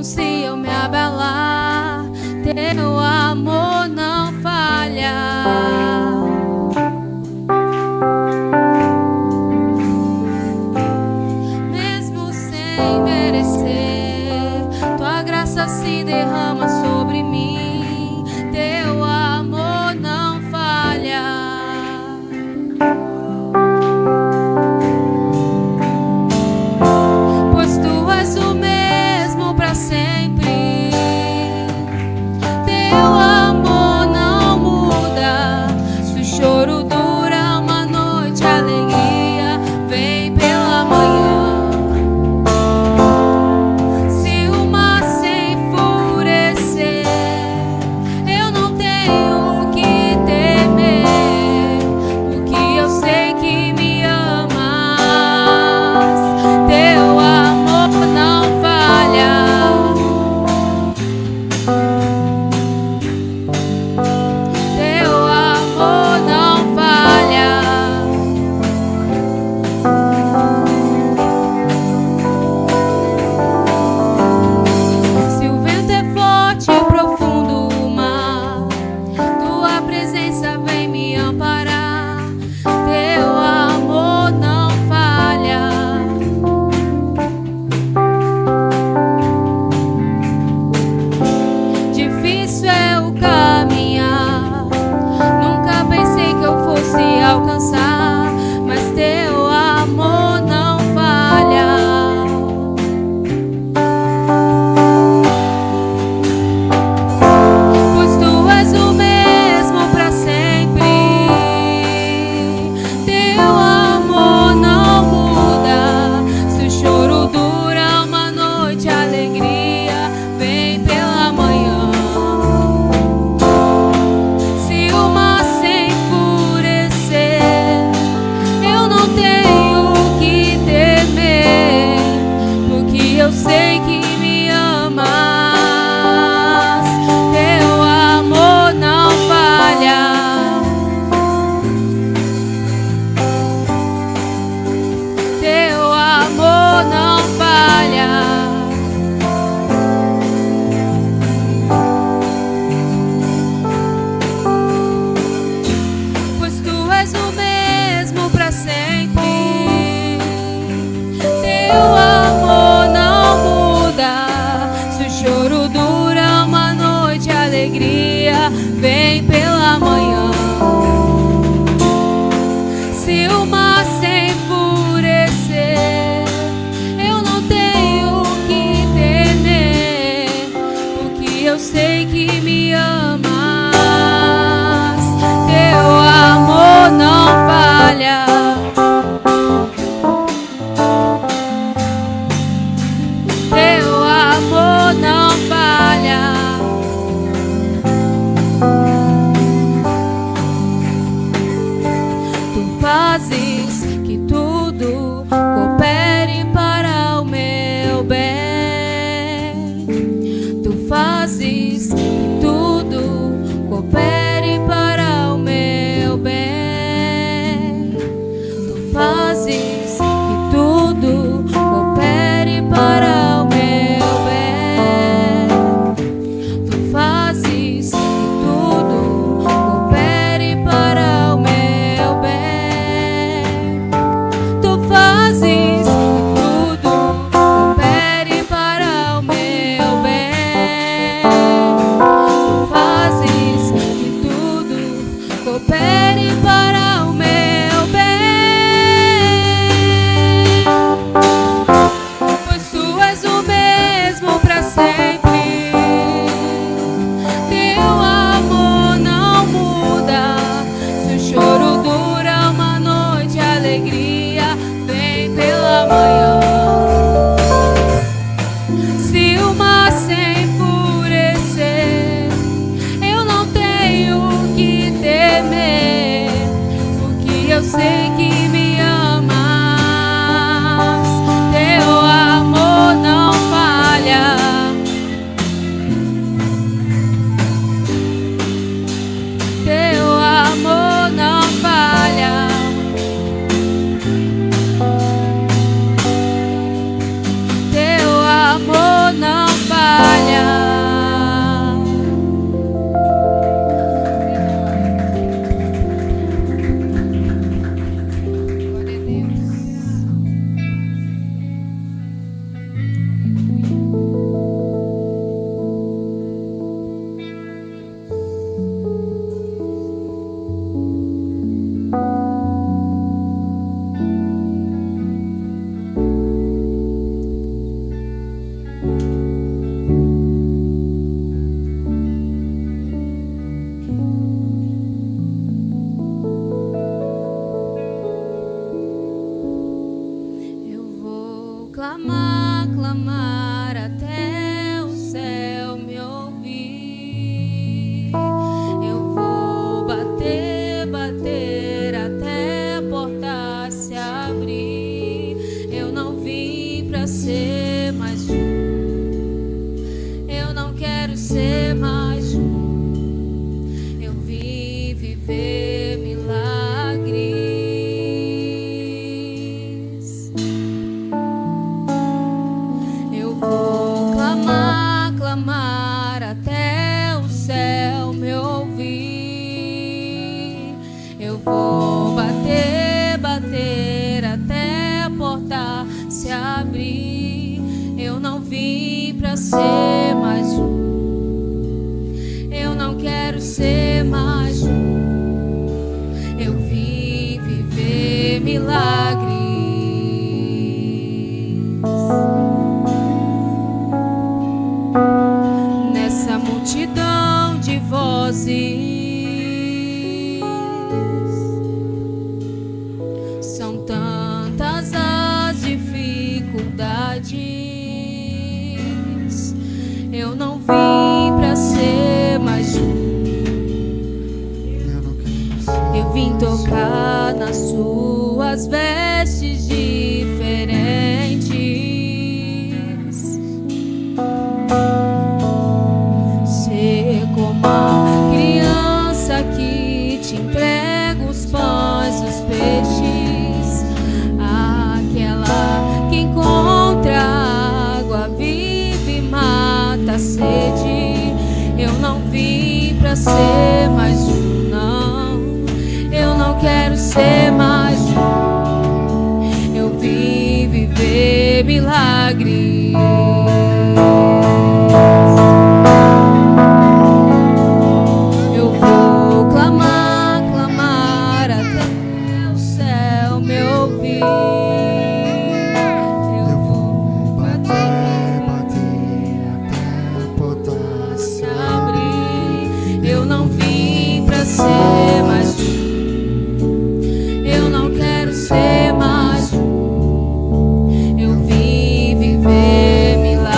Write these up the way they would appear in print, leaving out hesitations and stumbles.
mesmo se eu me abalar, teu amor não falha. Mesmo sem merecer, tua graça se derrama sobre mim, teu amor não falha. Pois tu és o mesmo para sempre, teu amor não muda. Se o choro dura uma noite, a alegria vem pela manhã. Se o mar se enfurecer, eu não tenho o que temer, porque eu sei que me amas. Teu amor não falha. Teu amor não falha. Se o vento é forte e profundo o mar, tua presença vem me amparar. Teu amor não falha. Difícil é o caminhar, nunca pensei que eu fosse alcançar, mas teu amor não falha. Pois tu és o mesmo para sempre, teu amor não muda. Se o choro dura uma noite, a alegria vem pela manhã. Se o mar se enfurecer, eu não tenho o que temer, porque eu sei que me amas. Teu amor não falha. Teu amor não falha. Pois tu és o mesmo para sempre, teu amor não muda. Se o choro dura uma noite, a alegria vem pela manhã. Se o mar se enfurecer, eu não tenho o que temer, porque eu sei que me amas. Teu amor não falha. Teu amor não falha. Tu fazes que tudo coopere para o meu bem. Tu fazes que tudo coopere para o meu bem. Tu fazes que tudo coopere para o meu bem. Tu fazes que tudo coopere para o meu bem. Tu fazes que tudo coopere para o meu bem. Tu fazes que tudo coopere para o meu bem. Pois tu és o mesmo para sempre, teu amor não muda. Se o choro dura uma noite, a alegria vem pela manhã. Se o mar se enfurecer, eu não tenho o que temer, porque eu sei que me amas. Teu amor não falha. Teu amor não falha. Teu amor não falha. quero ser mais um. Eu vim viver milagres. Eu vou clamar, clamar até o céu me ouvir. Eu vou bater, bater até a porta se abrir. Eu não vim pra ser mais um. Eu não quero ser mais um. Eu vim viver milagres. Nessa multidão de vozes, são tantas as dificuldades. Eu não vim pra ser mais um. Eu vim tocar nas suas vestes diferentes. Ser como a criança que te entrega os pães, os peixes. Aquela que encontra água viva e mata a sede. Eu não vim pra ser mais um, não. Eu não quero ser mais um. Eu vim viver milagres. Eu vou clamar, clamar até o céu me ouvir. Eu vou bater, bater até a porta se abrir. Eu não vim pra ser mais um. Eu não quero ser mais um. Eu vim viver milagres.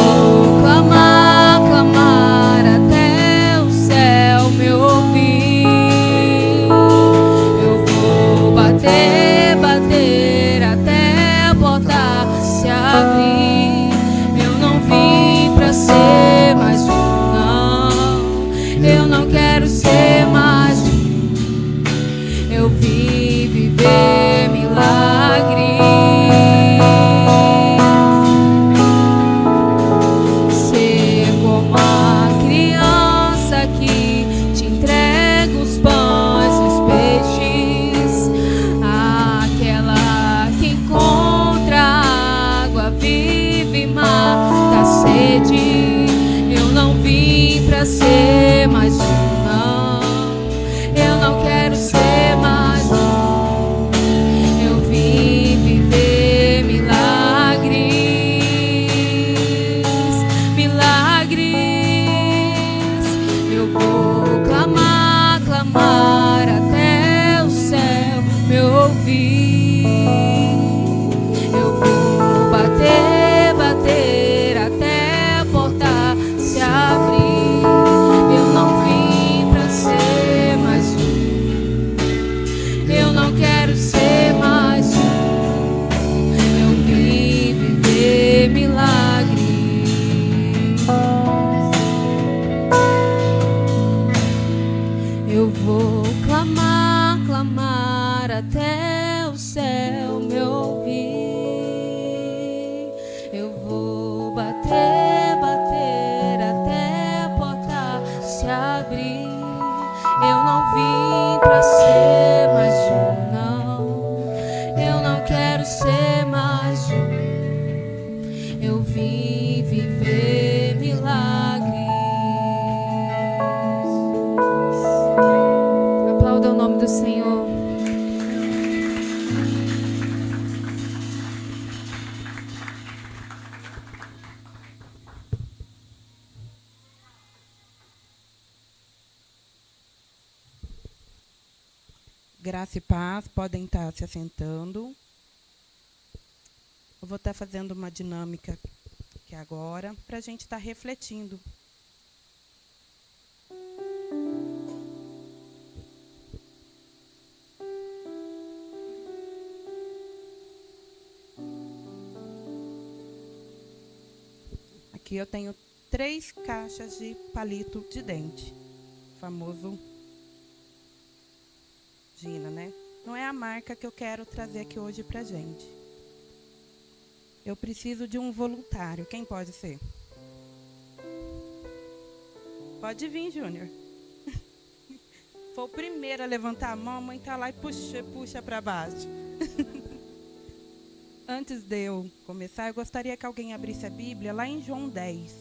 Vou clamar, clamar até o céu me ouvir. Eu vou bater, bater até a porta se abrir. Eu não vim pra ser mais um, não. Eu não quero ser mais um. Eu vim viver milagres. Ser como a criança que te entrega os pães, os peixes. Aquela que encontra água viva e mata a sede. Eu não vim pra ser mais um, não. Eu não quero ser mais um. Eu vim viver milagres. Milagres. Eu vou clamar, clamar até o céu me ouvir. Eu vou bater, bater até a porta se abrir. Eu não vim pra ser mais um. Eu não quero ser mais um. Eu vim viver milagres. Eu vou clamar, clamar até o céu me ouvir. Eu vou bater, bater até a porta se abrir. Eu não vim pra ser mais um, não. Eu não quero ser mais um. Eu vim viver milagres. Aplauda o nome do Senhor. Graça e paz, podem estar se assentando. Eu vou estar fazendo uma dinâmica aqui agora, para a gente estar refletindo. Aqui eu tenho 3 caixas de palito de dente. O famoso Gina, né? Não é a marca que eu quero trazer aqui hoje pra gente. Eu preciso de um voluntário. Quem pode ser? Pode vir, Júnior. Foi o primeiro a levantar a mão, a mãe tá lá e puxa para baixo. Antes de eu começar, eu gostaria que alguém abrisse a Bíblia lá em João 10.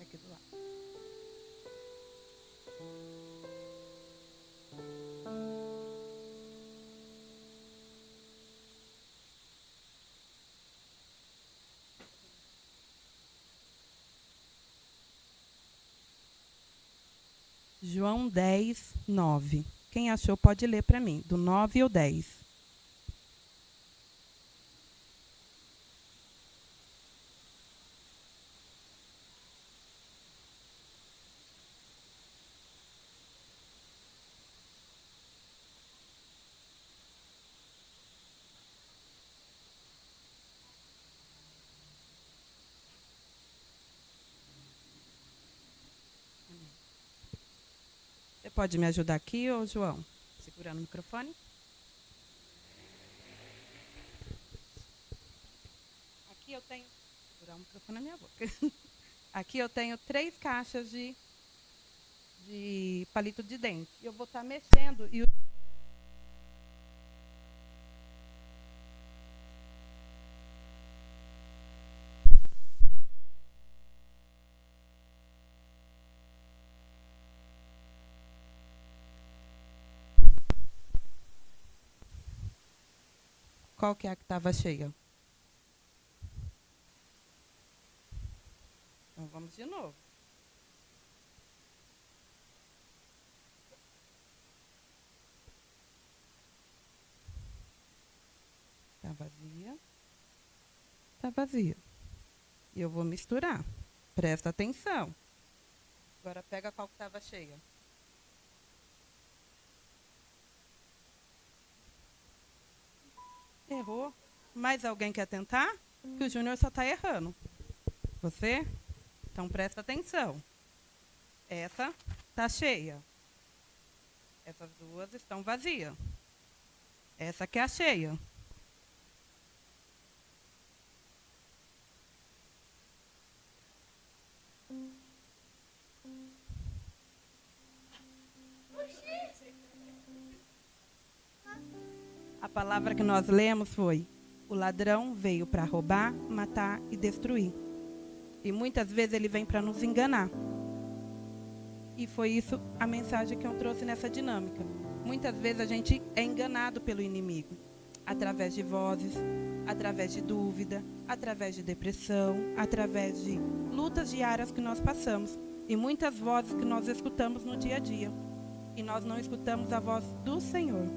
Aqui do lado. João 10, 9. Quem achou pode ler para mim, do 9 ao 10. Você pode me ajudar aqui, ô João? Segurando o microfone. Aqui eu tenho... Segurar o microfone na minha boca. Aqui eu tenho 3 caixas de palito de dente. Eu vou estar mexendo e qual que é a que estava cheia? Então vamos de novo. Está vazia. Está vazia. E eu vou misturar. Presta atenção. Agora pega qual que estava cheia. Errou. Mais alguém quer tentar? Que o Júnior só está errando. Você? Então presta atenção. Essa está cheia. Essas duas estão vazias. Essa que é a cheia. A palavra que nós lemos foi: o ladrão veio para roubar, matar e destruir. E muitas vezes ele vem para nos enganar. E foi isso a mensagem que eu trouxe nessa dinâmica. Muitas vezes a gente é enganado pelo inimigo. Através de vozes, através de dúvida, através de depressão, através de lutas diárias que nós passamos. E muitas vozes que nós escutamos no dia a dia. E nós não escutamos a voz do Senhor.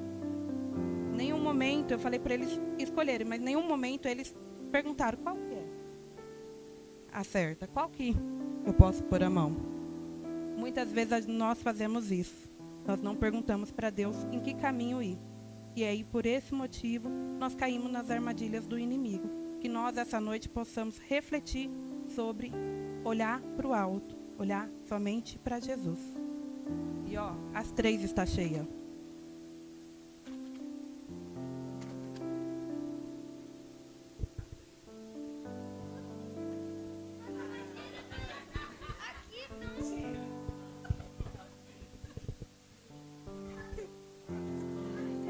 Nenhum momento, eu falei para eles escolherem, mas nenhum momento eles perguntaram qual que é a certa, qual que eu posso pôr a mão. Muitas vezes nós fazemos isso. Nós não perguntamos para Deus em que caminho ir. E aí, por esse motivo, nós caímos nas armadilhas do inimigo. Que nós, essa noite, possamos refletir sobre olhar para o alto, olhar somente para Jesus. E ó, as 3 está cheia.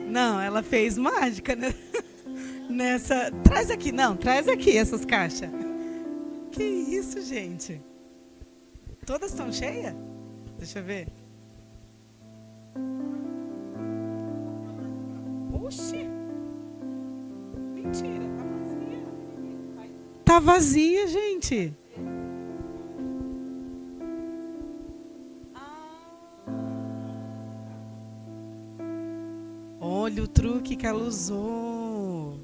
Não, ela fez mágica, né? Nessa. Traz aqui, não, traz aqui essas caixas. Que isso, gente? Todas estão cheias? Deixa eu ver. Oxi! Mentira, tá vazia. Tá vazia, gente. Olha o truque que ela usou.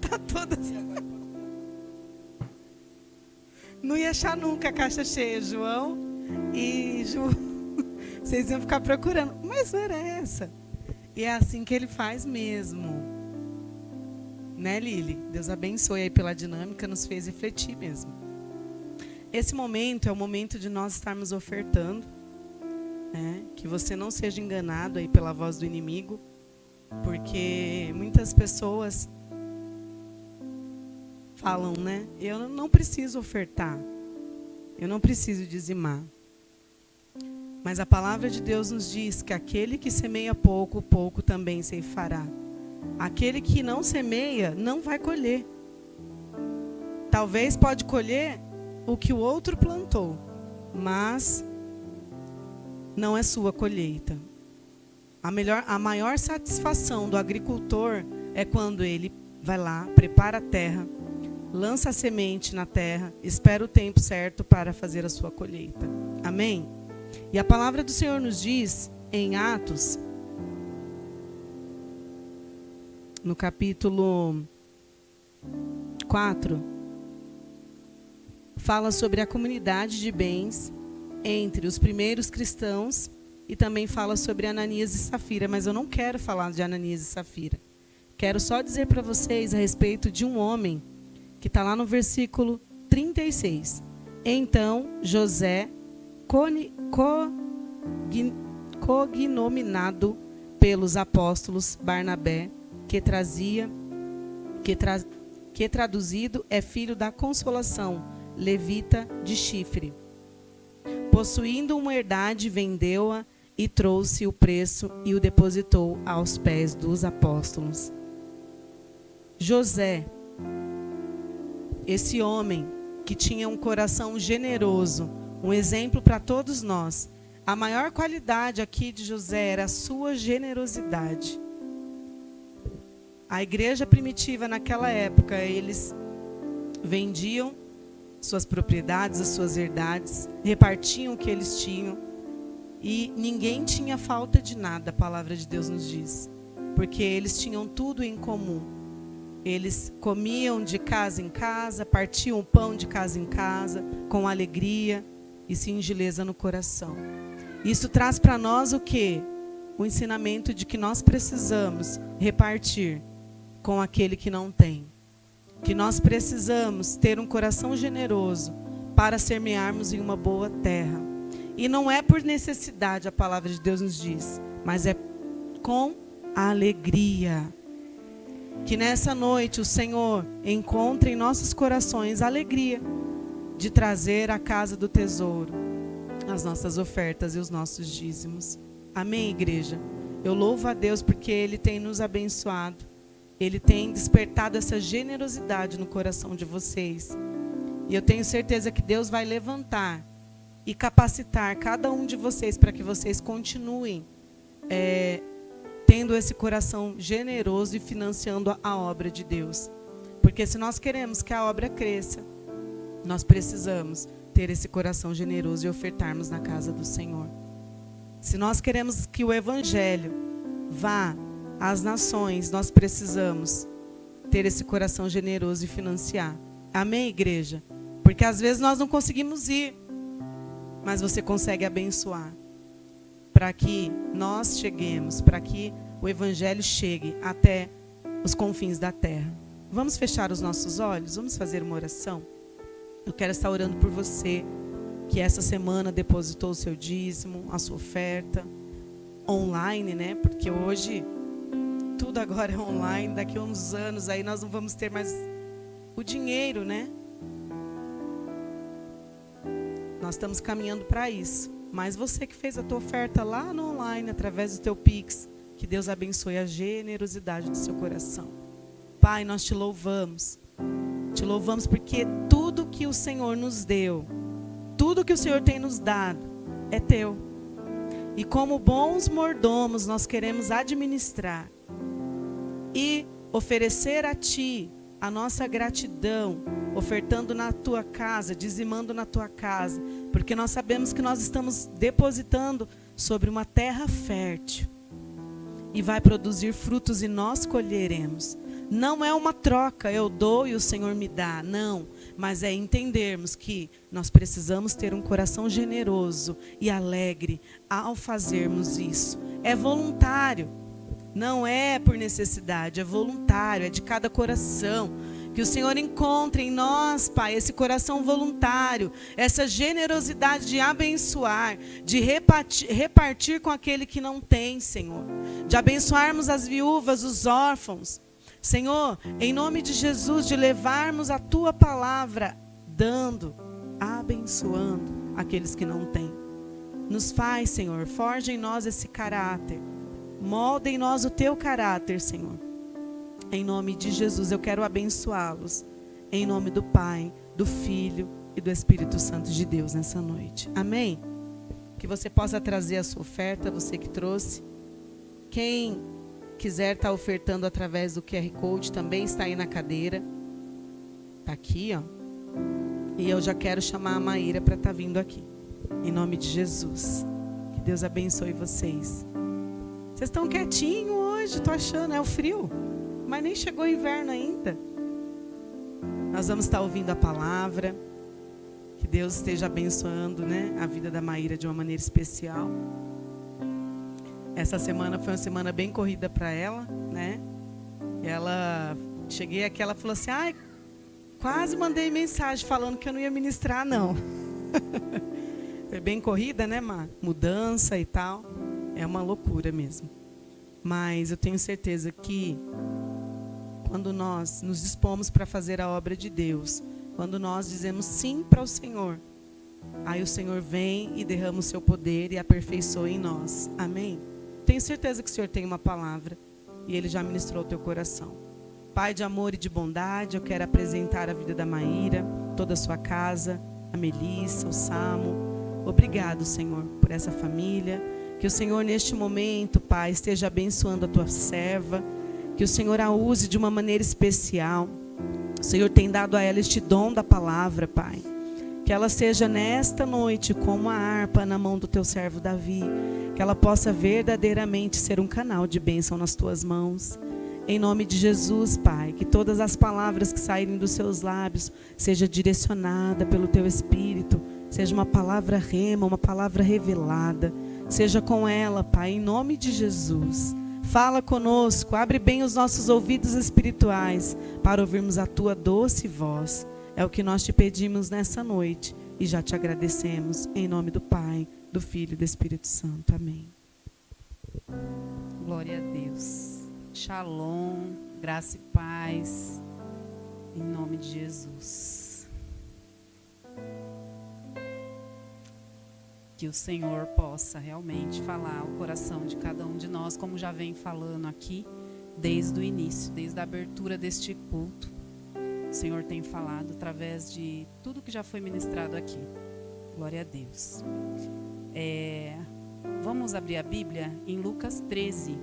Tá toda assim. Não ia achar nunca a caixa cheia, João e Ju. Vocês iam ficar procurando. Mas não era essa. E é assim que Ele faz mesmo. Né, Lili? Deus abençoe aí pela dinâmica, nos fez refletir mesmo. Esse momento é o momento de nós estarmos ofertando, né? Que você não seja enganado aí pela voz do inimigo, porque muitas pessoas falam, né? Eu não preciso ofertar, eu não preciso dizimar. Mas a palavra de Deus nos diz que aquele que semeia pouco, pouco também ceifará. Aquele que não semeia, não vai colher. Talvez pode colher o que o outro plantou, mas não é sua colheita. A maior satisfação do agricultor é quando ele vai lá, prepara a terra, lança a semente na terra, espera o tempo certo para fazer a sua colheita. Amém? E a palavra do Senhor nos diz em Atos, no capítulo 4, fala sobre a comunidade de bens entre os primeiros cristãos e também fala sobre Ananias e Safira, mas eu não quero falar de Ananias e Safira. Quero só dizer para vocês a respeito de um homem que está lá no versículo 36. Então, José, cognominado pelos apóstolos Barnabé, que traduzido é filho da consolação, levita de Chifre. Possuindo uma herdade, vendeu-a e trouxe o preço e o depositou aos pés dos apóstolos. José, esse homem que tinha um coração generoso, um exemplo para todos nós. A maior qualidade aqui de José era a sua generosidade. A igreja primitiva naquela época, eles vendiam suas propriedades, as suas herdades, repartiam o que eles tinham e ninguém tinha falta de nada, a palavra de Deus nos diz, porque eles tinham tudo em comum. Eles comiam de casa em casa, partiam o pão de casa em casa, com alegria e singeleza no coração. Isso traz para nós o quê? O ensinamento de que nós precisamos repartir com aquele que não tem. Que nós precisamos ter um coração generoso para semearmos em uma boa terra. E não é por necessidade, a palavra de Deus nos diz, mas é com alegria. Que nessa noite o Senhor encontre em nossos corações a alegria de trazer à casa do tesouro as nossas ofertas e os nossos dízimos. Amém, igreja? Eu louvo a Deus porque Ele tem nos abençoado. Ele tem despertado essa generosidade no coração de vocês. E eu tenho certeza que Deus vai levantar e capacitar cada um de vocês para que vocês continuem tendo esse coração generoso e financiando a obra de Deus. Porque se nós queremos que a obra cresça, nós precisamos ter esse coração generoso e ofertarmos na casa do Senhor. Se nós queremos que o Evangelho vá às nações, nós precisamos ter esse coração generoso e financiar. Amém, igreja? Porque às vezes nós não conseguimos ir, mas você consegue abençoar. Para que nós cheguemos, para que o Evangelho chegue até os confins da terra. Vamos fechar os nossos olhos? Vamos fazer uma oração? Eu quero estar orando por você, que essa semana depositou o seu dízimo, a sua oferta, online, né? Porque hoje tudo agora é online, daqui a uns anos aí nós não vamos ter mais o dinheiro, né? Nós estamos caminhando para isso. Mas você que fez a tua oferta lá no online, através do teu Pix, que Deus abençoe a generosidade do seu coração. Pai, nós te louvamos. Te louvamos porque tudo que o Senhor nos deu, tudo que o Senhor tem nos dado, é teu. E como bons mordomos, nós queremos administrar e oferecer a Ti a nossa gratidão, ofertando na Tua casa, dizimando na Tua casa, porque nós sabemos que nós estamos depositando sobre uma terra fértil e vai produzir frutos e nós colheremos. Não é uma troca, eu dou e o Senhor me dá, não, mas é entendermos que nós precisamos ter um coração generoso e alegre ao fazermos isso. É voluntário. Não é por necessidade, é voluntário, é de cada coração. Que o Senhor encontre em nós, Pai, esse coração voluntário, essa generosidade de abençoar, de repartir com aquele que não tem, Senhor. De abençoarmos as viúvas, os órfãos. Senhor, em nome de Jesus, de levarmos a Tua palavra, dando, abençoando aqueles que não têm. Nos faz, Senhor, forja em nós esse caráter. Molda em nós o Teu caráter, Senhor. Em nome de Jesus, eu quero abençoá-los. Em nome do Pai, do Filho e do Espírito Santo de Deus nessa noite. Amém? Que você possa trazer a sua oferta, você que trouxe. Quem quiser estar ofertando através do QR Code também está aí na cadeira. Está aqui, ó. E eu já quero chamar a Maíra para estar vindo aqui. Em nome de Jesus. Que Deus abençoe vocês. Vocês estão quietinhos hoje, estou achando, é o frio. Mas nem chegou o inverno ainda. Nós vamos estar ouvindo a palavra. Que Deus esteja abençoando, né, a vida da Maíra de uma maneira especial. Essa semana foi uma semana bem corrida para ela, né? Cheguei aqui, ela falou assim, ai, quase mandei mensagem falando que eu não ia ministrar, não. Foi bem corrida, né, Má? Mudança e tal. É uma loucura mesmo. Mas eu tenho certeza que quando nós nos dispomos para fazer a obra de Deus, quando nós dizemos sim para o Senhor, aí o Senhor vem e derrama o seu poder e aperfeiçoa em nós. Amém? Tenho certeza que o Senhor tem uma palavra e Ele já ministrou o teu coração. Pai de amor e de bondade, eu quero apresentar a vida da Maíra, toda a sua casa, a Melissa, o Samo. Obrigado, Senhor, por essa família. Que o Senhor, neste momento, Pai, esteja abençoando a tua serva. Que o Senhor a use de uma maneira especial. O Senhor tem dado a ela este dom da palavra, Pai. Que ela seja nesta noite como a harpa na mão do teu servo Davi. Que ela possa verdadeiramente ser um canal de bênção nas tuas mãos. Em nome de Jesus, Pai, que todas as palavras que saírem dos seus lábios seja direcionada pelo teu Espírito. Seja uma palavra rema, uma palavra revelada. Seja com ela, Pai, em nome de Jesus. Fala conosco, abre bem os nossos ouvidos espirituais para ouvirmos a tua doce voz. É o que nós te pedimos nessa noite e já te agradecemos em nome do Pai, do Filho e do Espírito Santo. Amém. Glória a Deus. Shalom, graça e paz, em nome de Jesus. Que o Senhor possa realmente falar o coração de cada um de nós, como já vem falando aqui, desde o início, desde a abertura deste culto. O Senhor tem falado através de tudo que já foi ministrado aqui. Glória a Deus. Vamos abrir a Bíblia em Lucas 13.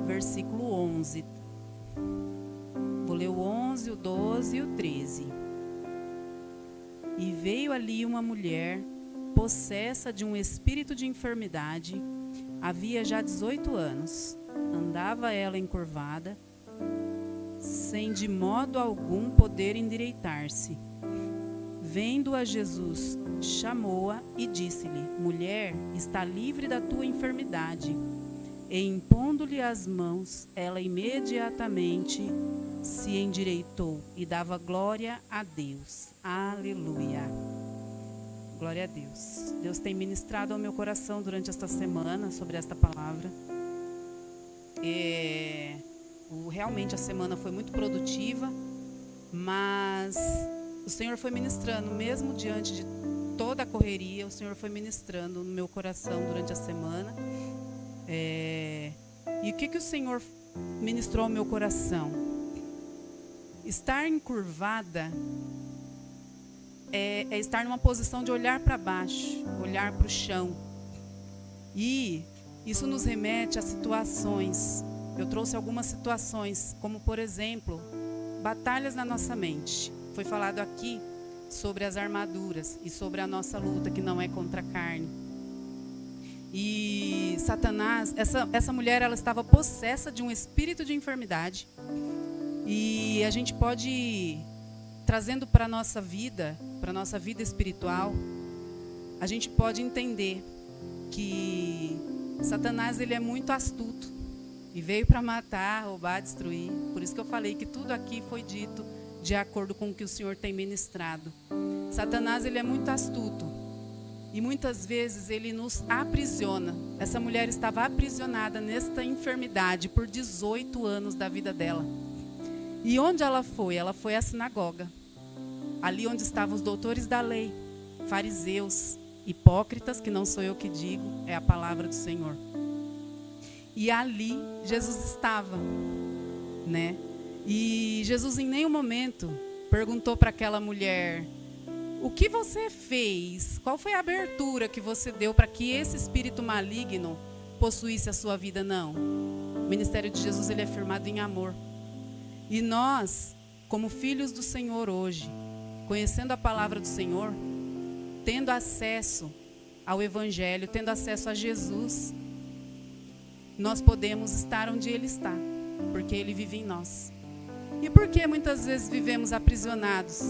Versículo 11. Vou ler o 11, o 12 e o 13. E veio ali uma mulher possessa de um espírito de enfermidade, havia já 18 anos. Andava ela encurvada, sem de modo algum poder endireitar-se. Vendo a Jesus, chamou-a e disse-lhe: mulher, está livre da tua enfermidade. E impondo-lhe as mãos, ela imediatamente se endireitou e dava glória a Deus. Aleluia. Glória a Deus. Deus tem ministrado ao meu coração durante esta semana sobre esta palavra. Realmente a semana foi muito produtiva, mas o Senhor foi ministrando, mesmo diante de toda a correria, o Senhor foi ministrando no meu coração durante a semana. E o que o Senhor ministrou ao meu coração? Estar encurvada é estar numa posição de olhar para baixo, olhar para o chão. E isso nos remete a situações. Eu trouxe algumas situações, como por exemplo, batalhas na nossa mente. Foi falado aqui sobre as armaduras e sobre a nossa luta, que não é contra a carne. E Satanás, essa mulher, ela estava possessa de um espírito de enfermidade. E a gente pode, trazendo para a nossa vida espiritual, a gente pode entender que Satanás, ele é muito astuto e veio para matar, roubar, destruir. Por isso que eu falei que tudo aqui foi dito de acordo com o que o Senhor tem ministrado. Satanás, ele é muito astuto e muitas vezes ele nos aprisiona. Essa mulher estava aprisionada nesta enfermidade por 18 anos da vida dela. E onde ela foi? Ela foi à sinagoga, ali onde estavam os doutores da lei, fariseus, hipócritas, que não sou eu que digo, é a palavra do Senhor. E ali Jesus estava, né? E Jesus em nenhum momento perguntou para aquela mulher: o que você fez? Qual foi a abertura que você deu para que esse espírito maligno possuísse a sua vida? Não. O ministério de Jesus, ele é firmado em amor. E nós, como filhos do Senhor hoje, conhecendo a palavra do Senhor, tendo acesso ao Evangelho, tendo acesso a Jesus, nós podemos estar onde Ele está, porque Ele vive em nós. E por que muitas vezes vivemos aprisionados,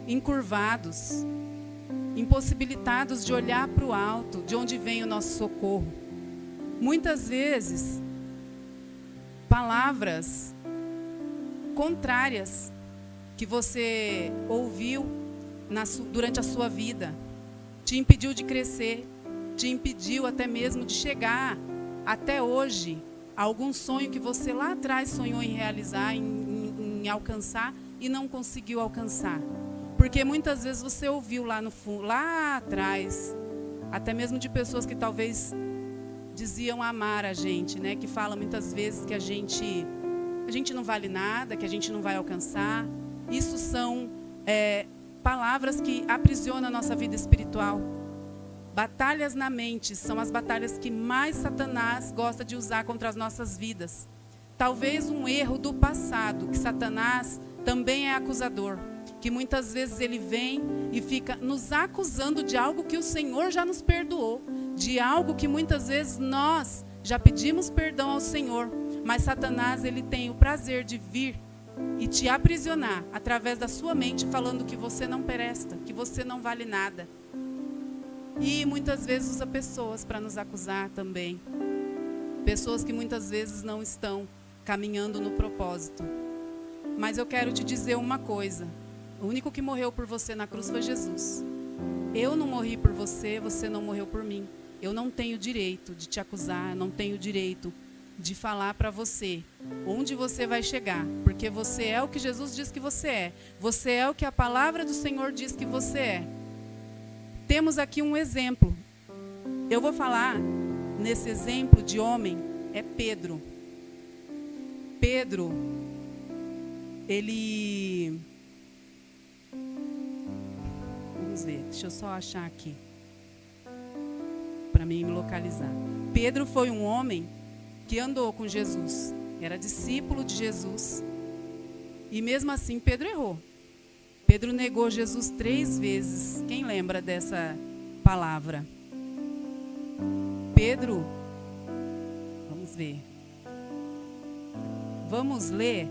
encurvados, impossibilitados de olhar para o alto, de onde vem o nosso socorro? Muitas vezes, palavras contrárias que você ouviu durante a sua vida te impediu de crescer, te impediu até mesmo de chegar até hoje a algum sonho que você lá atrás sonhou em realizar, em alcançar e não conseguiu alcançar. Porque muitas vezes você ouviu lá no fundo, lá atrás, até mesmo de pessoas que talvez diziam amar a gente, né? Que falam muitas vezes que a gente não vale nada, que a gente não vai alcançar. Isso são palavras que aprisionam a nossa vida espiritual. Batalhas na mente são as batalhas que mais Satanás gosta de usar contra as nossas vidas. Talvez um erro do passado, que Satanás também é acusador, que muitas vezes ele vem e fica nos acusando de algo que o Senhor já nos perdoou, de algo que muitas vezes nós já pedimos perdão ao Senhor, mas Satanás, ele tem o prazer de vir e te aprisionar através da sua mente, falando que você não presta, que você não vale nada. E muitas vezes usa pessoas para nos acusar também. Pessoas que muitas vezes não estão caminhando no propósito. Mas eu quero te dizer uma coisa: o único que morreu por você na cruz foi Jesus. Eu não morri por você, você não morreu por mim. Eu não tenho direito de te acusar, não tenho direito de falar para você onde você vai chegar, porque você é o que Jesus diz que você é. Você é o que a palavra do Senhor diz que você é. Temos aqui um exemplo. Eu vou falar nesse exemplo de homem, é Pedro. Pedro, ele... Vamos ver, deixa eu só achar aqui, para mim me localizar. Pedro foi um homem que andou com Jesus, era discípulo de Jesus, e mesmo assim Pedro errou. Pedro negou Jesus 3 vezes. Quem lembra dessa palavra? Pedro, vamos ver. Vamos ler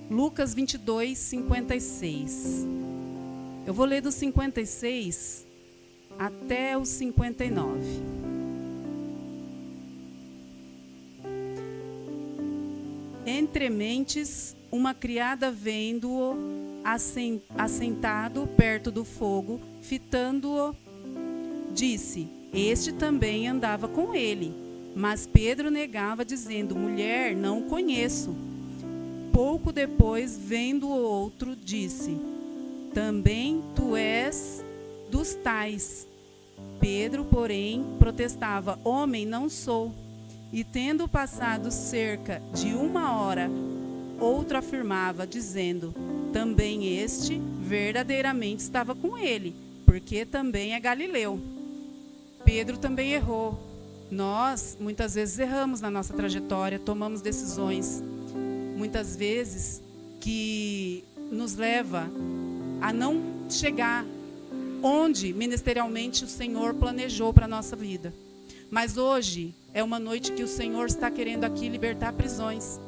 Lucas 22, 56. Eu vou ler do 56 até o 59. Entre mentes, uma criada vendo-o assentado perto do fogo, fitando-o, disse: este também andava com ele. Mas Pedro negava, dizendo: mulher, não o conheço. Pouco depois, vendo o outro, disse: também tu és dos tais. Pedro, porém, protestava: homem, não sou. E tendo passado cerca de 1 hora, outro afirmava, dizendo: também este verdadeiramente estava com ele, porque também é galileu. Pedro também errou. Nós, muitas vezes, erramos na nossa trajetória, tomamos decisões, muitas vezes, que nos leva a não chegar onde, ministerialmente, o Senhor planejou para a nossa vida. Mas hoje é uma noite que o Senhor está querendo aqui libertar prisões.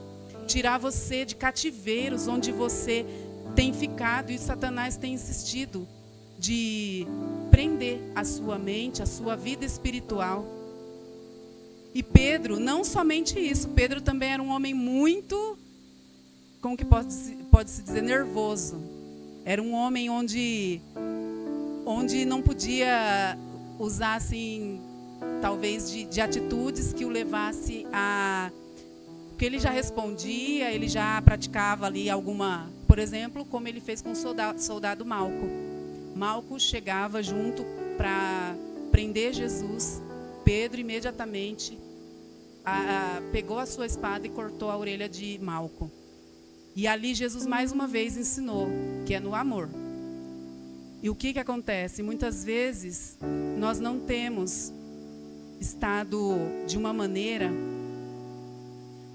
tirar você de cativeiros onde você tem ficado e Satanás tem insistido de prender a sua mente, a sua vida espiritual. E Pedro, não somente isso, Pedro também era um homem muito, como que pode-se dizer, nervoso. Era um homem onde não podia usar, assim, talvez de atitudes que o levasse a... Porque ele já respondia, ele já praticava ali alguma... Por exemplo, como ele fez com o soldado Malco. Malco chegava junto para prender Jesus. Pedro imediatamente pegou a sua espada e cortou a orelha de Malco. E ali Jesus mais uma vez ensinou que é no amor. E o que acontece? Muitas vezes nós não temos estado de uma maneira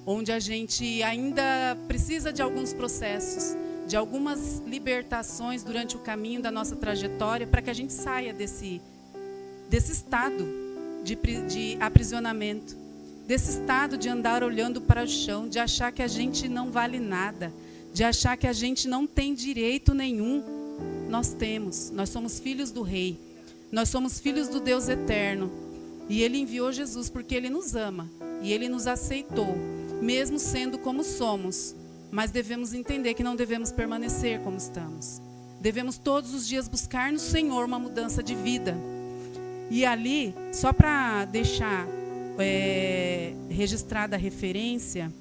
onde a gente ainda precisa de alguns processos, de algumas libertações durante o caminho da nossa trajetória para que a gente saia desse estado de aprisionamento, desse estado de andar olhando para o chão, de achar que a gente não vale nada, de achar que a gente não tem direito nenhum. Nós temos, nós somos filhos do Rei, nós somos filhos do Deus eterno. E Ele enviou Jesus porque Ele nos ama e Ele nos aceitou, mesmo sendo como somos. Mas devemos entender que não devemos permanecer como estamos. Devemos todos os dias buscar no Senhor uma mudança de vida. E ali, só para deixar registrada a referência,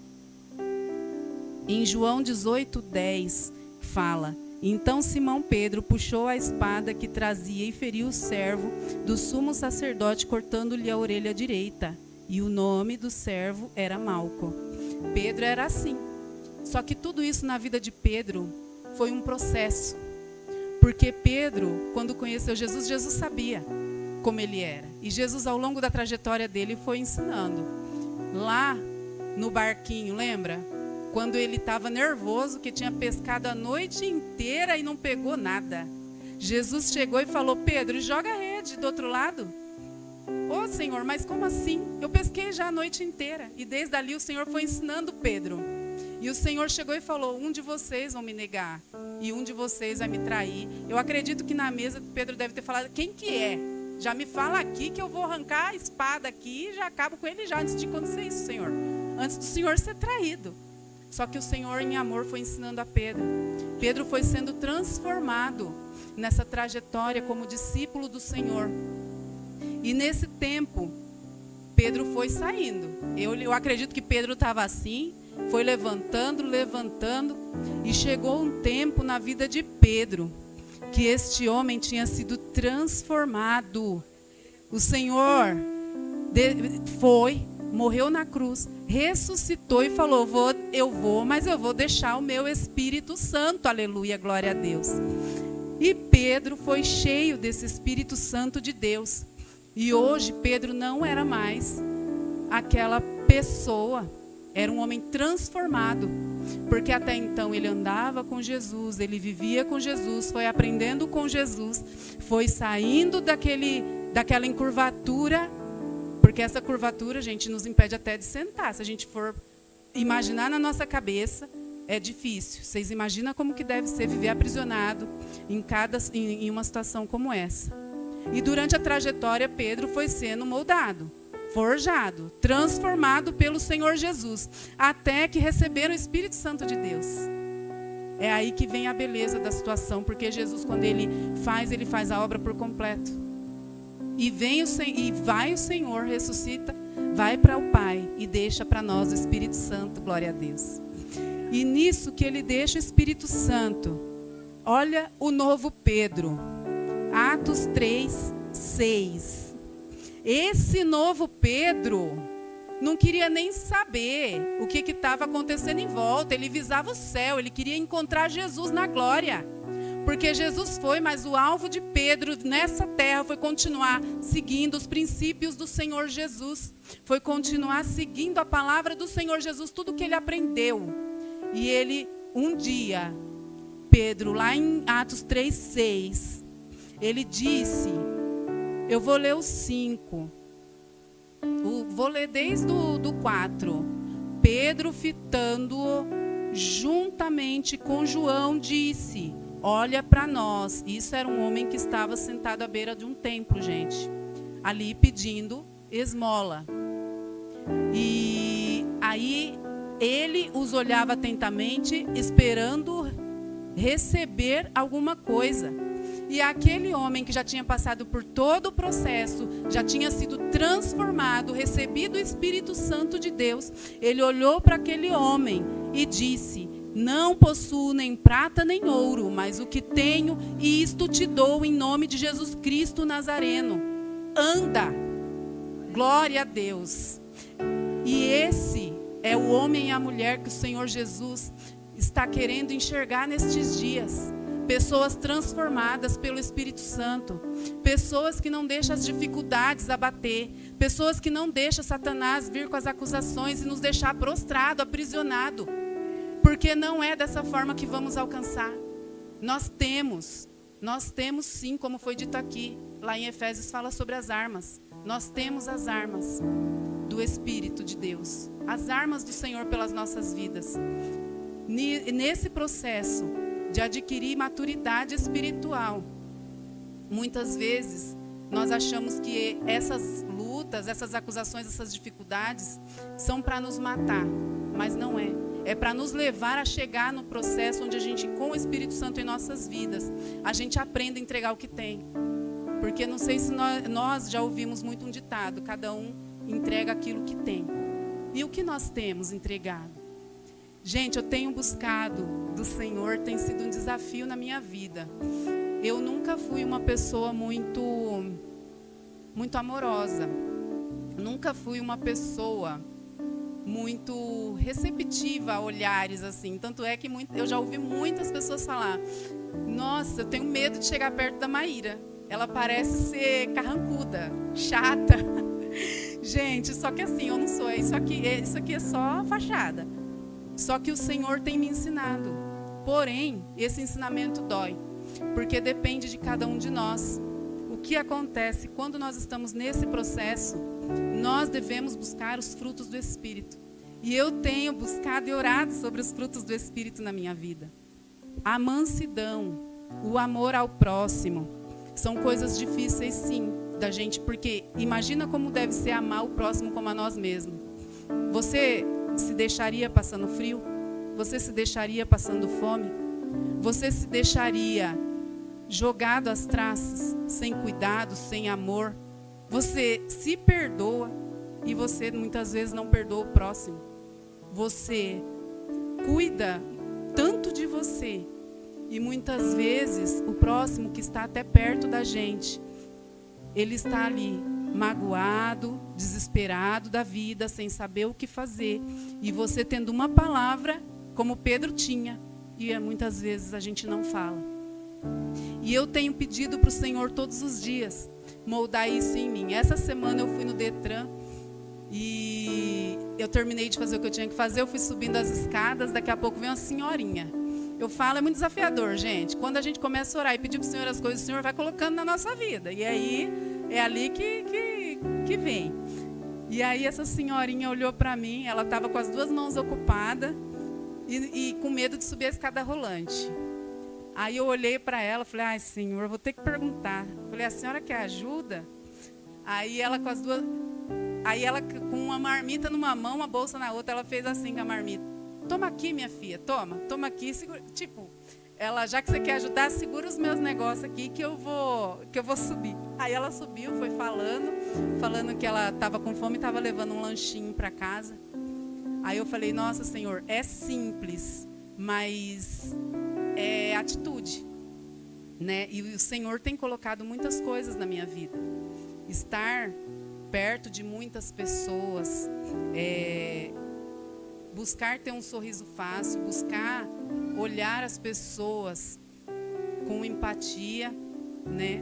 em João 18:10 fala: então Simão Pedro puxou a espada que trazia e feriu o servo do sumo sacerdote, cortando-lhe a orelha direita. E o nome do servo era Malco. Pedro era assim. Só que tudo isso na vida de Pedro foi um processo. Porque Pedro, quando conheceu Jesus, Jesus sabia como ele era. E Jesus, ao longo da trajetória dele, foi ensinando. Lá no barquinho, lembra? Quando ele estava nervoso, que tinha pescado a noite inteira e não pegou nada. Jesus chegou e falou: Pedro, joga a rede do outro lado. Ô Senhor, mas como assim? Eu pesquei já a noite inteira. E desde ali o Senhor foi ensinando Pedro. E o Senhor chegou e falou: um de vocês vão me negar e um de vocês vai me trair. Eu acredito que na mesa Pedro deve ter falado: quem que é? Já me fala aqui que eu vou arrancar a espada aqui e já acabo com ele já, antes de acontecer isso, Senhor. Antes do Senhor ser traído. Só que o Senhor, em amor, foi ensinando a Pedro. Pedro foi sendo transformado nessa trajetória como discípulo do Senhor. E nesse tempo, Pedro foi saindo. Eu acredito que Pedro estava assim, foi levantando, e chegou um tempo na vida de Pedro que este homem tinha sido transformado. O Senhor morreu na cruz, ressuscitou e falou: mas eu vou deixar o meu Espírito Santo. Aleluia, glória a Deus. E Pedro foi cheio desse Espírito Santo de Deus. E hoje Pedro não era mais aquela pessoa, era um homem transformado. Porque até então ele andava com Jesus, ele vivia com Jesus, foi aprendendo com Jesus, foi saindo daquela encurvatura. Porque essa curvatura, gente, nos impede até de sentar. Se a gente for imaginar na nossa cabeça, é difícil. Vocês imaginam como que deve ser viver aprisionado em uma situação como essa. E durante a trajetória, Pedro foi sendo moldado, forjado, transformado pelo Senhor Jesus, até que receberam o Espírito Santo de Deus. É aí que vem a beleza da situação, porque Jesus, quando ele faz a obra por completo. E vai o Senhor, ressuscita, vai para o Pai e deixa para nós o Espírito Santo, glória a Deus. E nisso que ele deixa o Espírito Santo, olha o novo Pedro, Atos 3:6. Esse novo Pedro não queria nem saber o que estava acontecendo em volta, ele visava o céu, ele queria encontrar Jesus na glória. Porque Jesus foi, mas o alvo de Pedro nessa terra foi continuar seguindo os princípios do Senhor Jesus. Foi continuar seguindo a palavra do Senhor Jesus, tudo que ele aprendeu. E ele, um dia, Pedro, lá em Atos 3:6, ele disse, eu vou ler os 5, vou ler desde o 4. Pedro, fitando-o juntamente com João, disse: olha para nós. Isso era um homem que estava sentado à beira de um templo, gente, ali pedindo esmola. E aí ele os olhava atentamente, esperando receber alguma coisa. E aquele homem que já tinha passado por todo o processo, já tinha sido transformado, recebido o Espírito Santo de Deus, ele olhou para aquele homem e disse: não possuo nem prata nem ouro, mas o que tenho, e isto te dou em nome de Jesus Cristo Nazareno. Anda! Glória a Deus! E esse é o homem e a mulher que o Senhor Jesus está querendo enxergar nestes dias. Pessoas transformadas pelo Espírito Santo. Pessoas que não deixam as dificuldades abater. Pessoas que não deixam Satanás vir com as acusações e nos deixar prostrado, aprisionado. Porque não é dessa forma que vamos alcançar. Nós temos sim, como foi dito aqui. Lá em Efésios fala sobre as armas. Nós temos as armas do Espírito de Deus. As armas do Senhor pelas nossas vidas. Nesse processo de adquirir maturidade espiritual, muitas vezes nós achamos que essas lutas, essas acusações, essas dificuldades são para nos matar, mas não é. É para nos levar a chegar no processo onde a gente, com o Espírito Santo em nossas vidas, a gente aprenda a entregar o que tem. Porque não sei se nós já ouvimos muito um ditado: cada um entrega aquilo que tem. E o que nós temos entregado? Gente, eu tenho buscado do Senhor, tem sido um desafio na minha vida. Eu nunca fui uma pessoa muito amorosa. Nunca fui uma pessoa muito receptiva a olhares assim. Tanto é que eu já ouvi muitas pessoas falar: nossa, eu tenho medo de chegar perto da Maíra. Ela parece ser carrancuda, chata. Gente, só que assim, eu não sou. Isso aqui é só fachada. Só que o Senhor tem me ensinado. Porém, esse ensinamento dói, porque depende de cada um de nós. O que acontece quando nós estamos nesse processo? Nós devemos buscar os frutos do Espírito. E eu tenho buscado e orado sobre os frutos do Espírito na minha vida. A mansidão, o amor ao próximo, são coisas difíceis sim da gente, porque imagina como deve ser amar o próximo como a nós mesmos. Você se deixaria passando frio? Você se deixaria passando fome? Você se deixaria jogado às traças, sem cuidado, sem amor? Você se perdoa e você muitas vezes não perdoa o próximo. Você cuida tanto de você e muitas vezes o próximo que está até perto da gente, ele está ali magoado, desesperado da vida, sem saber o que fazer. E você tendo uma palavra, como Pedro tinha, e muitas vezes a gente não fala. E eu tenho pedido para o Senhor todos os dias moldar isso em mim. Essa semana eu fui no Detran e eu terminei de fazer o que eu tinha que fazer. Eu fui subindo as escadas, daqui a pouco vem uma senhorinha. Eu falo, é muito desafiador, gente. Quando a gente começa a orar e pedir para o Senhor as coisas, o Senhor vai colocando na nossa vida. E aí é ali que vem. E aí essa senhorinha olhou para mim, ela estava com as duas mãos ocupadas e com medo de subir a escada rolante. Aí eu olhei para ela, falei: ai, Senhor, eu vou ter que perguntar. Falei: a senhora quer ajuda? Aí ela com uma marmita numa mão, uma bolsa na outra, ela fez assim com a marmita: toma aqui, minha filha, toma aqui, segura. Tipo, ela, já que você quer ajudar, segura os meus negócios aqui que eu vou subir. Aí ela subiu, foi falando que ela estava com fome e estava levando um lanchinho para casa. Aí eu falei: nossa, Senhor, é simples, mas é atitude, né? E o Senhor tem colocado muitas coisas na minha vida. Estar perto de muitas pessoas, buscar ter um sorriso fácil, buscar olhar as pessoas com empatia, né?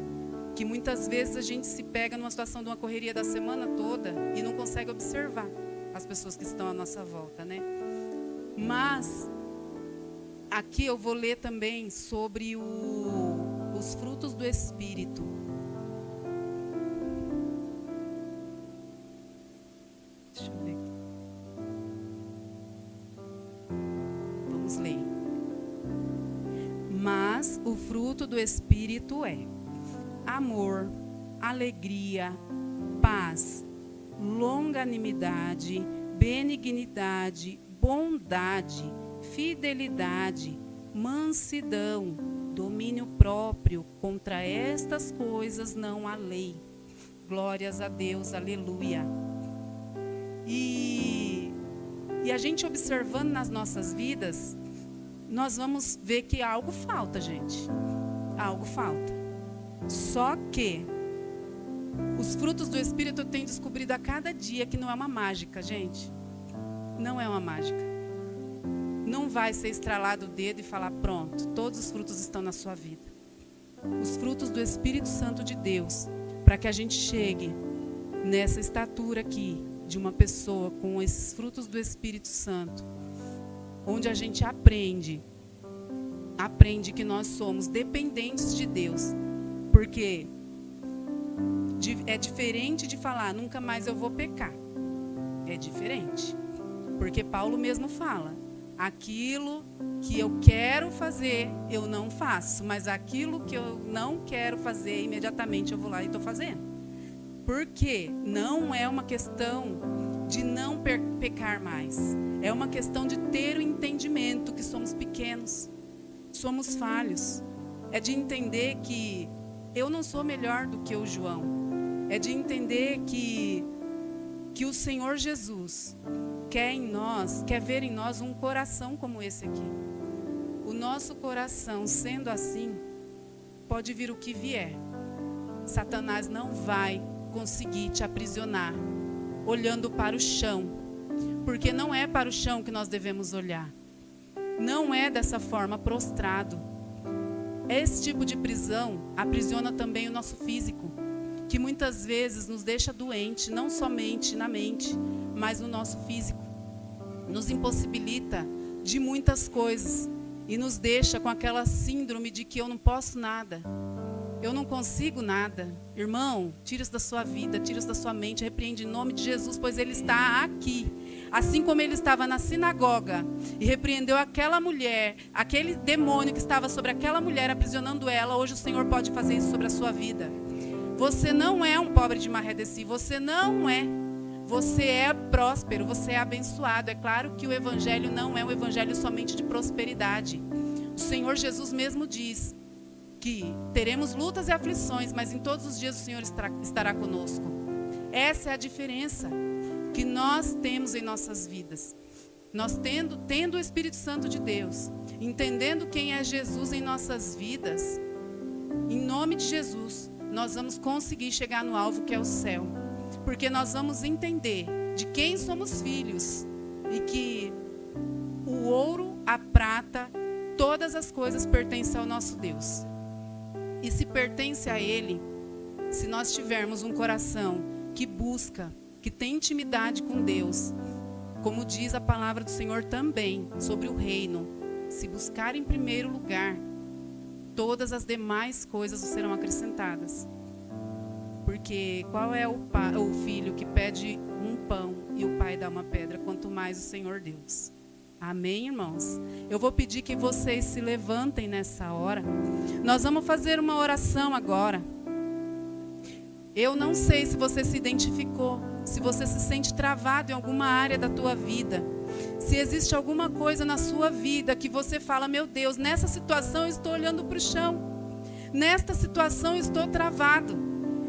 Que muitas vezes a gente se pega numa situação de uma correria da semana toda e não consegue observar as pessoas que estão à nossa volta, né? Mas aqui eu vou ler também sobre os frutos do Espírito. Deixa eu ver aqui. Mas o fruto do Espírito é amor, alegria, paz, longanimidade, benignidade, bondade, fidelidade, mansidão, domínio próprio. Contra estas coisas não há lei. Glórias a Deus, aleluia. E a gente observando nas nossas vidas, nós vamos ver que algo falta, gente. Algo falta. Só que os frutos do Espírito eu tenho descobrido a cada dia que não é uma mágica, gente. Não é uma mágica. Não vai ser estralado o dedo e falar, pronto, todos os frutos estão na sua vida. Os frutos do Espírito Santo de Deus, para que a gente chegue nessa estatura aqui, de uma pessoa com esses frutos do Espírito Santo, onde a gente aprende que nós somos dependentes de Deus, porque é diferente de falar, nunca mais eu vou pecar. É diferente, porque Paulo mesmo fala, aquilo que eu quero fazer, eu não faço, mas aquilo que eu não quero fazer, imediatamente eu vou lá e estou fazendo. Porque não é uma questão de não pecar mais. É uma questão de ter o entendimento que somos pequenos, somos falhos. É de entender que eu não sou melhor do que o João. É de entender que o Senhor Jesus quer ver em nós um coração como esse aqui. O nosso coração, sendo assim, pode vir o que vier. Satanás não vai conseguir te aprisionar olhando para o chão, porque não é para o chão que nós devemos olhar. Não é dessa forma, prostrado. Esse tipo de prisão aprisiona também o nosso físico, que muitas vezes nos deixa doente, não somente na mente, mas no nosso físico. Nos impossibilita de muitas coisas e nos deixa com aquela síndrome de que eu não posso nada. Eu não consigo nada. Irmão, tira isso da sua vida, tira isso da sua mente, repreende em nome de Jesus, pois Ele está aqui. Assim como Ele estava na sinagoga e repreendeu aquela mulher, aquele demônio que estava sobre aquela mulher, aprisionando ela, hoje o Senhor pode fazer isso sobre a sua vida. Você não é um pobre de Marredeci, você não é. Você é próspero, você é abençoado. É claro que o Evangelho não é um Evangelho somente de prosperidade. O Senhor Jesus mesmo diz que teremos lutas e aflições, mas em todos os dias o Senhor estará conosco. Essa é a diferença que nós temos em nossas vidas. Nós tendo o Espírito Santo de Deus, entendendo quem é Jesus em nossas vidas, em nome de Jesus, nós vamos conseguir chegar no alvo que é o céu. Porque nós vamos entender de quem somos filhos e que o ouro, a prata, todas as coisas pertencem ao nosso Deus. E se pertence a Ele, se nós tivermos um coração que busca, que tem intimidade com Deus, como diz a palavra do Senhor também sobre o reino, se buscar em primeiro lugar, todas as demais coisas serão acrescentadas. Porque qual é o filho que pede um pão e o pai dá uma pedra, quanto mais o Senhor Deus. Amém, irmãos? Eu vou pedir que vocês se levantem nessa hora. Nós vamos fazer uma oração agora. Eu não sei se você se identificou, se você se sente travado em alguma área da tua vida. Se existe alguma coisa na sua vida que você fala, meu Deus, nessa situação eu estou olhando para o chão. Nesta situação eu estou travado.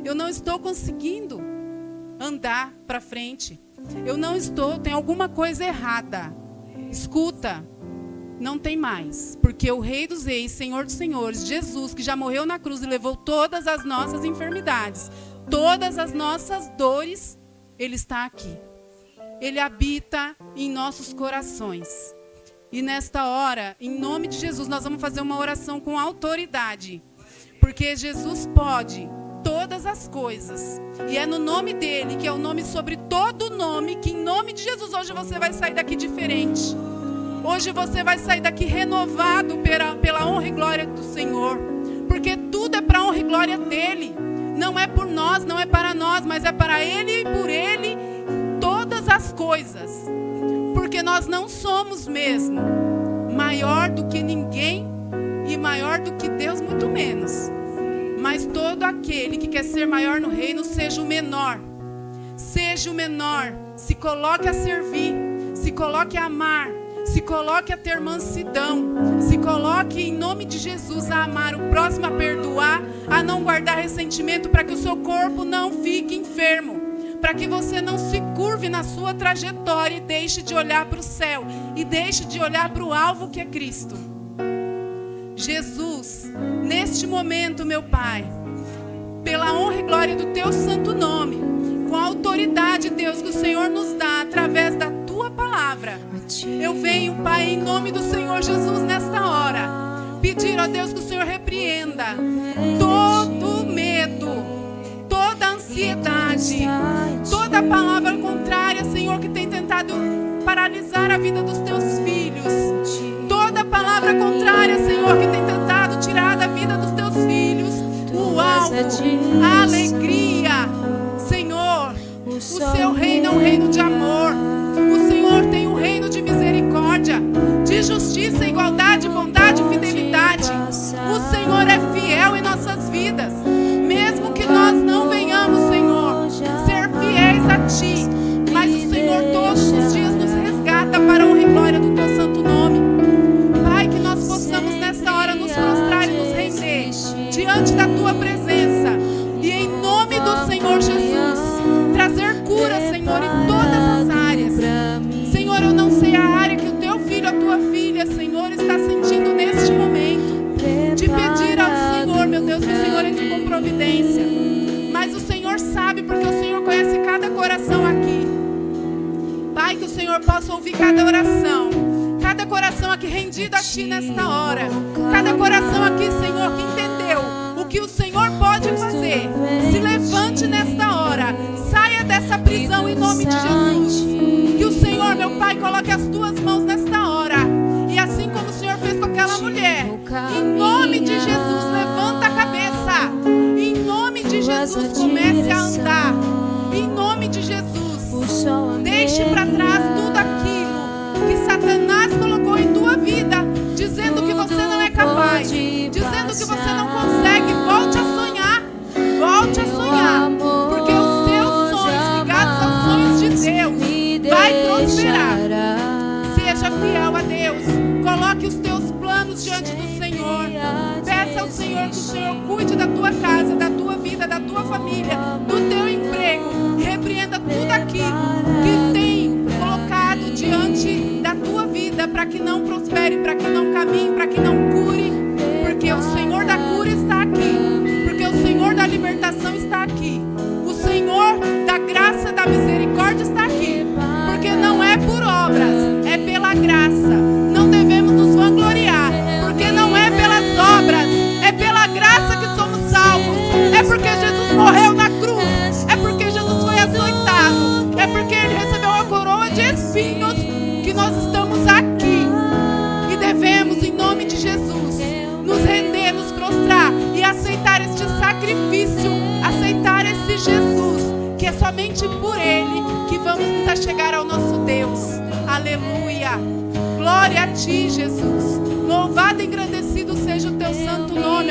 Eu não estou conseguindo andar para frente. Tem alguma coisa errada. Escuta, não tem mais. Porque o Rei dos Reis, Senhor dos Senhores, Jesus, que já morreu na cruz e levou todas as nossas enfermidades, todas as nossas dores, Ele está aqui. Ele habita em nossos corações. E nesta hora, em nome de Jesus, nós vamos fazer uma oração com autoridade. Porque Jesus pode todas as coisas. E é no nome dele, que é o nome sobre todo nome, que em nome de Jesus hoje você vai sair daqui diferente. Hoje você vai sair daqui renovado pela honra e glória do Senhor. Porque tudo é para a honra e glória dele. Não é por nós, não é para nós, mas é para ele e por ele todas as coisas. Porque nós não somos mesmo maior do que ninguém e maior do que Deus, muito menos. Mas todo aquele que quer ser maior no reino, seja o menor. Seja o menor. Se coloque a servir. Se coloque a amar. Se coloque a ter mansidão. Se coloque em nome de Jesus a amar o próximo, a perdoar, a não guardar ressentimento, para que o seu corpo não fique enfermo, para que você não se curve na sua trajetória e deixe de olhar para o céu e deixe de olhar para o alvo que é Cristo. Jesus, neste momento, meu Pai, pela honra e glória do Teu santo nome, com a autoridade, Deus, que o Senhor nos dá através da Tua palavra, eu venho, Pai, em nome do Senhor Jesus, nesta hora, pedir, ó Deus, que o Senhor repreenda todo medo, toda ansiedade, toda palavra contrária, Senhor, que tem tentado paralisar a vida dos Teus filhos, toda palavra contrária, Senhor, que tem tentado tirar da vida dos Teus filhos o alvo, a alegria. Senhor, o Seu reino é um reino de amor. O Senhor tem um reino de misericórdia, de justiça, igualdade, bondade e fidelidade. O Senhor é fiel em nossas vidas. Mesmo que nós não venhamos, Senhor, ser fiéis a Ti, mas o Senhor todos os dias nos resgata para a honra e glória do Teu santo nome. Pai, que nós possamos nessa hora nos prostrar e nos render diante da Tua presença. E em nome do Senhor Jesus, trazer cura, Senhor, em todas as áreas. Senhor, eu não sei a área que o Teu filho, a Tua filha, Senhor, está sentindo neste momento. De pedir ao Senhor, meu Deus, que o Senhor entre com providência. Mas o Senhor sabe, porque o Senhor conhece cada coração aqui. Pai, que o Senhor possa ouvir cada oração. Cada coração aqui rendido a Ti nesta hora. Cada coração aqui, Senhor, que entendeu o que o Senhor pode fazer. Se levante nesta hora. Saia dessa prisão em nome de Jesus. Que o Senhor, meu Pai, coloque as Tuas mãos nesta hora. E assim como o Senhor fez com aquela mulher, em nome de Jesus, levanta a cabeça. Em nome de Jesus, comece a andar. Em nome de Jesus, deixe para trás tudo aquilo que Satanás colocou em tua vida, dizendo que você não é capaz, dizendo que você não consegue. Volte a sonhar. Volte a sonhar, porque os seus sonhos ligados aos sonhos de Deus vai prosperar. Seja fiel a Deus. Coloque os teus planos diante do Senhor. Peça ao Senhor que o Senhor cuide da tua casa, da tua vida, da tua família, do teu emprego. Repreenda tudo aquilo que tem colocado diante da tua vida para que não prospere, para que não caminhe, para que não cure. Porque o Senhor da cura está aqui. Porque o Senhor da libertação está aqui. O Senhor da graça, da misericórdia está aqui. Porque não é por obras, é pela graça. Não devemos nos vangloriar, porque não é pelas obras, é pela graça que somos salvos. É porque Jesus morreu na cruz, é porque Jesus foi açoitado, é porque Ele recebeu a coroa de espinhos que nós estamos aqui. E devemos, em nome de Jesus, nos render, nos prostrar e aceitar este sacrifício, aceitar esse Jesus, que é somente por Ele que vamos nos achegar ao nosso Deus. Aleluia! Glória a Ti, Jesus. Louvado e engrandecido seja o Teu santo nome.